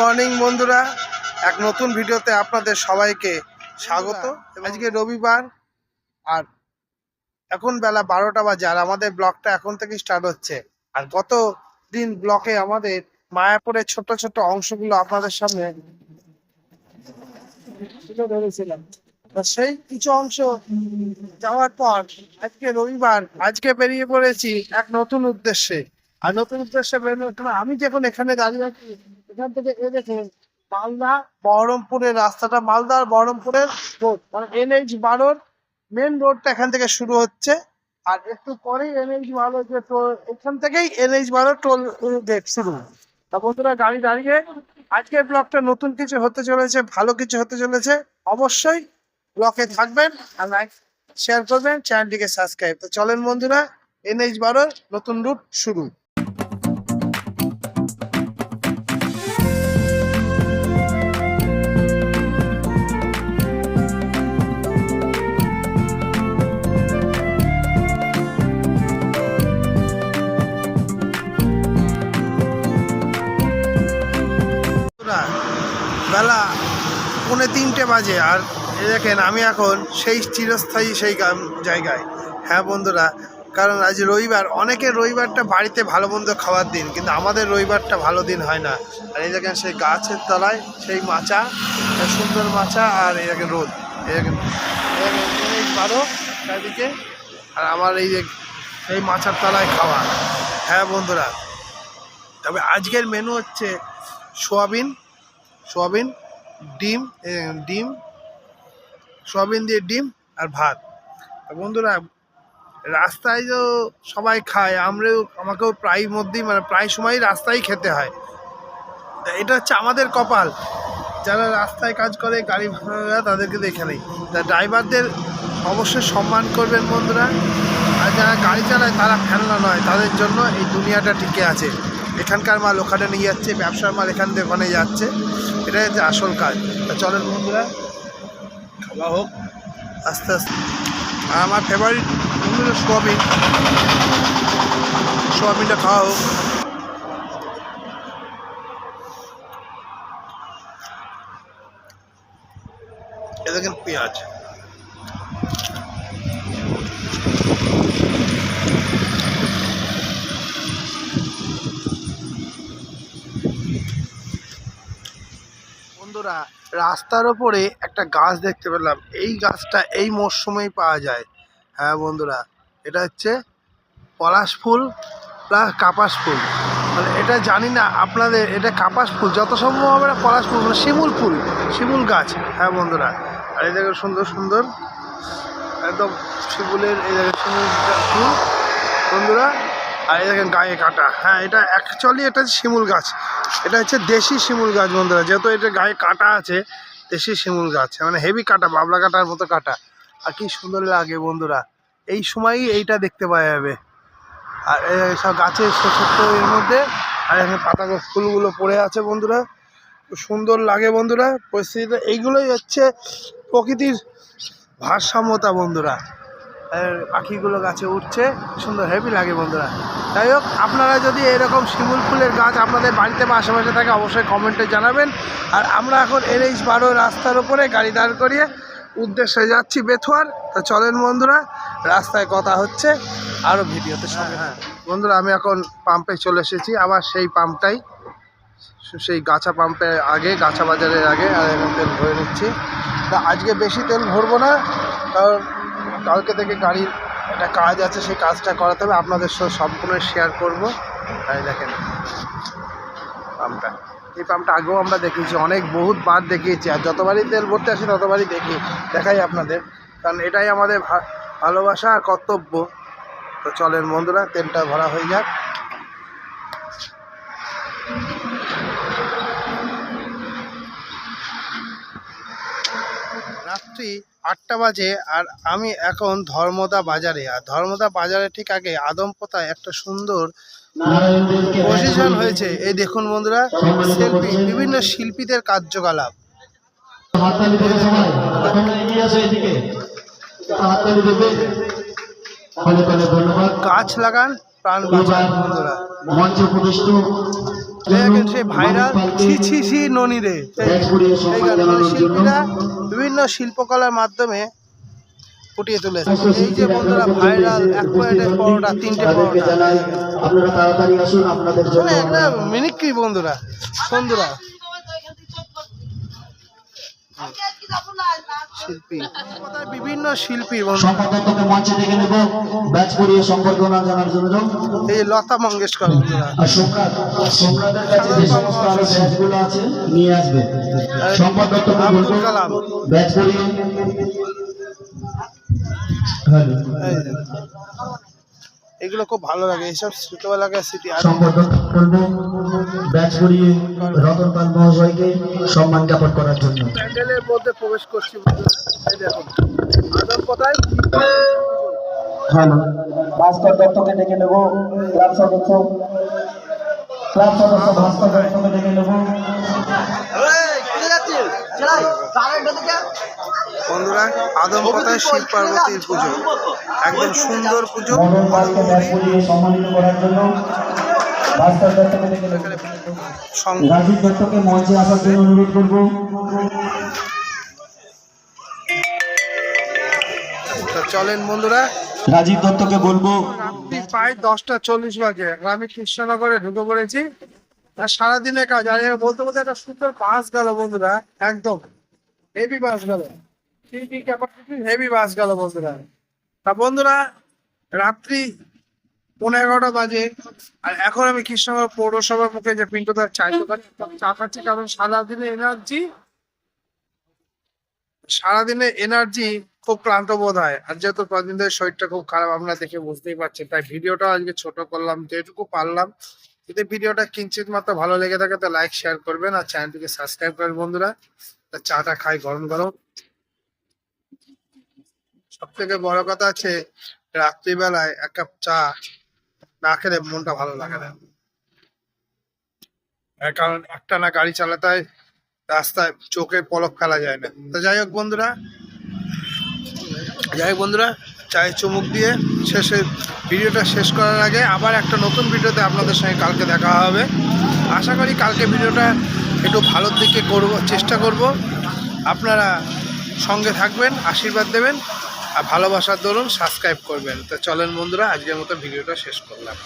Morning বন্ধুরা, এক নতুন ভিডিওতে আপনাদের সবাইকে স্বাগত। আজকে রবিবার আর এখন বেলা 12টা বাজে আর আমাদের ব্লগটা এখন থেকে স্টার্ট হচ্ছে। আর গত দিন ব্লকে আমাদের মায়াপুরের ছোট ছোট অংশগুলো আপনাদের সামনে তুলে ধরেছিলাম। সেই কিছু অংশ যাওয়ার পর আজকে রবিবার, আজকে বেরিয়ে পড়েছি এক নতুন উদ্দেশ্যে। আর নতুন উদ্দেশ্যে বেরোনোর সময় আমি যখন এখানে দাঁড়িয়ে আছি, এখান থেকে দেখেন মালদা বহরমপুরের রাস্তাটা, মালদা আর বহরমপুরের রোড, মানে NH-12 মেন রোডটা এখান থেকে শুরু হচ্ছে। আর একটু পরেই NH-12 যে এখান থেকেই NH-12 টোল গেট শুরু। তা বন্ধুরা, গাড়ি দাঁড়িয়ে আজকের ব্লগটা নতুন কিছু হতে চলেছে, ভালো কিছু হতে চলেছে। অবশ্যই ব্লগে থাকবেন আর লাইক শেয়ার করবেন, চ্যানেলটিকে সাবস্ক্রাইব। তো চলেন বন্ধুরা, NH-12 নতুন রুট শুরু। বেলা 3:45 বাজে আর দেখেন আমি এখন সেই চিরস্থায়ী সেই জায়গায়। হ্যাঁ বন্ধুরা, কারণ আজ রবিবার, অনেকের রবিবারটা বাড়িতে ভালো মন্দ খাওয়ার দিন, কিন্তু আমাদের রবিবারটা ভালো দিন হয় না। আর এই দেখেন সেই গাছের তলায় সেই মাচা, সুন্দর মাচা, আর এই দেখেন রোদ, এই দেখেন 12 চারদিকে, আর আমার এই যে সেই মাচার তলায় খাওয়া। হ্যাঁ বন্ধুরা, তবে আজকের মেনু হচ্ছে সোয়াবিন, সোয়াবিন দিয়ে ডিম আর ভাত। বন্ধুরা, রাস্তায় তো সবাই খায়, আমাকেও প্রায় সময়ই রাস্তায় খেতে হয়। এটা হচ্ছে আমাদের কপাল। যারা রাস্তায় কাজ করে, গাড়ি ভাড়া, তাদেরকে দেখে নেই। তা ড্রাইভারদের অবশ্যই সম্মান করবেন বন্ধুরা। আর যারা গাড়ি চালায় তারা ফেলনা নয়, তাদের জন্য এই দুনিয়াটা টিকে আছে। এখানকার মাল ওখানে নিয়ে যাচ্ছে, ব্যবসার মাল এখান থেকে ওখানে যাচ্ছে, এটাই হচ্ছে আসল কাজ। তা চলেন বন্ধুরা, খাওয়া হোক আস্তে আস্তে। আর আমার ফেভারিট বন্ধুরা সোয়াবিনটা খাওয়া হোক। এ দেখেন পেঁয়াজ, বন্ধুরা রাস্তার ওপরে একটা গাছ দেখতে পেলাম। এই গাছটা এই মরশুমেই পাওয়া যায়। হ্যাঁ বন্ধুরা, এটা হচ্ছে পলাশ ফুল প্লাস কাপাস ফুল। মানে এটা জানি না আপনাদের, এটা কাপাস ফুল, যত সম্ভব হবে না পলাশ ফুল, মানে শিমুল গাছ। হ্যাঁ বন্ধুরা, আর এই দেখেন সুন্দর সুন্দর একদম শিমুলের, এই দেখেন শিমুল ফুল বন্ধুরা। আর এই দেখেন গায়ে কাটা। হ্যাঁ, এটা অ্যাকচুয়ালি এটা শিমুল গাছ, এটা হচ্ছে দেশি শিমুল গাছ বন্ধুরা। যেহেতু এটা গায়ে কাটা আছে, দেশি শিমুল গাছ, মানে হেভি কাটা, বাবলা কাটার মতো কাটা। আর কি সুন্দর লাগে বন্ধুরা, এই সময়ই এইটা দেখতে পাওয়া যাবে। আর সব গাছের ছোট্ট এর মধ্যে, আর এখানে পাতাগুলো ফুলগুলো পড়ে আছে বন্ধুরা, খুব সুন্দর লাগে বন্ধুরা পরিস্থিতিটা। এইগুলোই হচ্ছে প্রকৃতির ভারসাম্যতা বন্ধুরা। পাখিগুলো গাছে উঠছে, সুন্দর হেভি লাগে বন্ধুরা। যাই হোক, আপনারা যদি এরকম শিমুল ফুলের গাছ আপনাদের বাড়িতে বা আশেপাশে থাকে, অবশ্যই কমেন্টে জানাবেন। আর আমরা এখন NH-12 রাস্তার উপরে গাড়ি দাঁড় করিয়ে উদ্দেশ্যে যাচ্ছি বেথুয়ার। তো চলেন বন্ধুরা, রাস্তায় কথা হচ্ছে, আরও ভিডিওতে সঙ্গে। হ্যাঁ বন্ধুরা, আমি এখন পাম্পে চলে এসেছি, আবার সেই পাম্পটাই, সেই গাছা পাম্পের আগে, গাছা বাজারের আগে। আর এখন তেল ভরে নিচ্ছি। তা আজকে বেশি তেল ভরবো না, কারণ কালকে থেকে গাড়ির একটা কাজ আছে, সেই কাজটা করাতে হবে, আপনাদের সাথে সম্পূর্ণ শেয়ার করব। তাই দেখেন পাম্পটা, এই পাম্পটা আগেও আমরা দেখিয়েছি, বহুতবার দেখিয়েছি। আর যতবারই তেল ভরতে আসি ততবারই দেখাই আপনাদের, কারণ এটাই আমাদের ভালোবাসা আর কর্তব্য। তো চলেন বন্ধুরা, তেলটা ভরা হয়ে যাক। রাত্রি 8টা বাজে আর আমি এখন ধর্মদা বাজারে। আর ধর্মদা বাজারে ঠিক আগে আদমপোতায় একটা সুন্দর পজিশন হয়েছে। এই দেখুন বন্ধুরা, সেলফি, বিভিন্ন শিল্পীদের কার্যকলাপ। গাছ লাগান, প্রাণ বাঁচান বন্ধুরা। দেখেন সেই ভাইরাল ছি ছি ছি ননি রে, এই গান মানে শিল্পীরা বিভিন্ন শিল্পকলার মাধ্যমে ফুটিয়ে তুলেছে। এই যে বন্ধুরা ভাইরাল এক প্লেটের পরোটা, 3টে পরোটা, আপনারা তাড়াতাড়ি আসুন, আপনাদের জন্য মানে একটা মিনিক্রি বন্ধুরা, বন্ধুরা শিল্পী, বিভিন্ন শিল্পী সম্পাদককে মঞ্চে ডেকে নেব ব্যাচ করিয়ে সম্বর্ধনা জানার জন্য। এই লতা মঙ্গেশকর বন্ধুরা, আর সম্রাটের কাছে যে সমস্ত আরো ব্যাচগুলো আছে নিয়ে আসবে। সম্পাদককে বলবো আব্দুল কালাম, ব্যাচ করিয়ে। এগুলো খুব ভালো লাগে, এইসব ছোটবেলাকার স্মৃতি। সম্পাদক বলবো ব্যাচ করিয়ে রতনপাল মহাশয়কে সম্মান জ্ঞাপন করার জন্য। প্যান্ডেলের মধ্যে প্রবেশ করছি বন্ধুরা, এই দেখুন আদম কোথায়। হ্যালো, ভাস্কর দত্তকে ডেকে নেব, ক্লাব সদস্য ভাস্কর দত্তকে ডেকে নেব। বন্ধুরা আদম কোথায় শিব পার্বতীর পুজো, একদম সুন্দর পুজো। মদনপালকে ব্যাচ করিয়ে সম্মানিত করার জন্য ভাস্কর দত্তকে ডেকে নেব। রাজীব দত্তকে মঞ্চে আসার জন্য অনুরোধ করব। চলেন বন্ধুরা, রাজীব দত্তকে বলবো। রাত্রি প্রায় 10:40 বাজে, আমি কৃষ্ণনগরে ঢুকে পড়েছি। আর সারাদিনের কাজ, আর বলতে বলতে একটা সুন্দর বাস গেল বন্ধুরা, একদম হেভি বাস গেল, হেভি বাস গেল বন্ধুরা। তা বন্ধুরা রাত্রি 11:15 বাজে, আর এখন আমি কৃষ্ণনগর পৌরসভার মুখে যে পিন্টুদার চায়ের দোকানে চা খাচ্ছি, কারণ সারাদিনে এনার্জি খুব ক্লান্ত বোধ হয়। আর যেহেতু কদিন ধরে শরীরটা খুব খারাপ আপনারা দেখে বুঝতেই পারছেন, তাই ভিডিওটা আজকে ছোট করলাম যেটুকু পারলাম। যদি ভিডিওটা কিঞ্চিত মাত্র ভালো লেগে থাকে তো লাইক শেয়ার করবেন, আর চ্যানেলটিকে সাবস্ক্রাইব করবেন বন্ধুরা। তা চাটা খাই গরম গরম। সব থেকে বড় কথা আছে, রাত্রিবেলায় এক কাপ চা না খেলে মনটা ভালো লাগে না, কারণ একটা না গাড়ি চালাতে হয়, রাস্তায় চোখে পলক ফেলা যায় না। তো যাই হোক বন্ধুরা, চায়ে চুমুক দিয়ে শেষে ভিডিওটা শেষ করার আগে আবার একটা নতুন ভিডিওতে আপনাদের সঙ্গে কালকে দেখা হবে। আশা করি কালকে ভিডিওটা একটু ভালোর দিকে চেষ্টা করব। আপনারা সঙ্গে থাকবেন, আশীর্বাদ দেবেন, আর ভালোবাসার দরুন সাবস্ক্রাইব করবেন। তো চলেন বন্ধুরা, আজকের মতো ভিডিওটা শেষ করলাম।